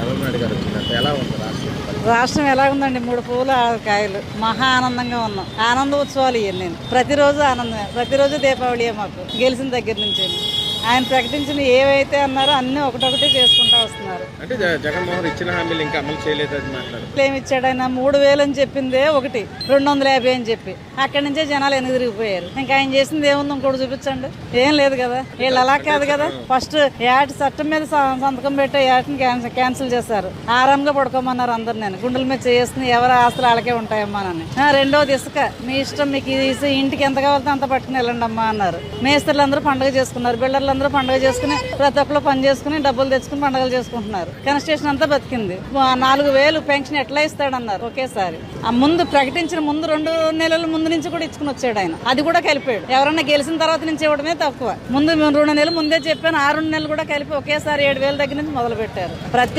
చంద్రబాబు నాయుడు గారు వచ్చిందంటే ఎలా ఉంది రాష్ట్రం? రాష్ట్రం ఎలా ఉందండి? 3 పూల కాయలు. మహా ఆనందంగా ఉన్నాం. ఆనంద ఉత్సవాలు ఇవన్నీ. ప్రతిరోజు ఆనందమే, ప్రతిరోజు దీపావళియే మాకు గెలిచిన దగ్గర నుంచి. ఆయన ప్రకటించిన ఏవైతే అన్నారో అన్ని ఒకటొకటి చేసుకుంటా వస్తున్నారు. అంటే జగన్మోహన్ ఇచ్చిన హామీలు ఇంకా అమలు చేయలేదని మాట్లాడు. ఏమి ఇచ్చాడు ఆయన? 3,000 అని చెప్పిందే ఒకటి, 250 అని చెప్పి అక్కడి నుంచే జనాలు వెనక్కి తిరిగిపోయారు. ఇంకా ఆయన చేసింది ఏముంది? ఇంకోటి చూపించండి. ఏం లేదు కదా. వీళ్ళు అలా కాదు కదా. ఫస్ట్ ఏట చట్టం మీద సంతకం పెట్టే ఏటని క్యాన్సిల్ చేశారు. ఆరాంగా పడుకోమన్నారు అందరు. నేను గుండెల మీద చేసుకుని ఎవరి ఆస్తులు వాళ్ళకే ఉంటాయమ్మా అని. రెండోది ఇసుక మీ ఇష్టం, మీకు ఇంటికి ఎంత కావాలంటే అంత పట్టుకుని వెళ్ళండి అమ్మా అన్నారు. మేస్త్రులు అందరూ పండుగ చేసుకున్నారు, బిల్డర్లు అందరూ పండుగ చేసుకుని ప్రతి ఒక్కరు పని చేసుకుని డబ్బులు తెచ్చుకుని పండుగలు చేసుకుంటున్నారు. కన్స్ట్రక్షన్ అంతా బతికింది. 4,000 పెన్షన్ ఎట్లా ఇస్తాడన్నారు ఒకేసారి. ఆ ముందు ప్రకటించిన ముందు 2 నెలల ముందు నుంచి కూడా ఇచ్చుకుని వచ్చాడు ఆయన. అది కూడా కలిపాడు. ఎవరన్నా గెలిచిన తర్వాత నుంచి ఇవ్వడమే తక్కువ. ముందు 2 నెలలు ముందే చెప్పాను. 2 నెలలు కూడా కలిపి ఒకేసారి 7,000 దగ్గర నుంచి మొదలు పెట్టారు. ప్రతి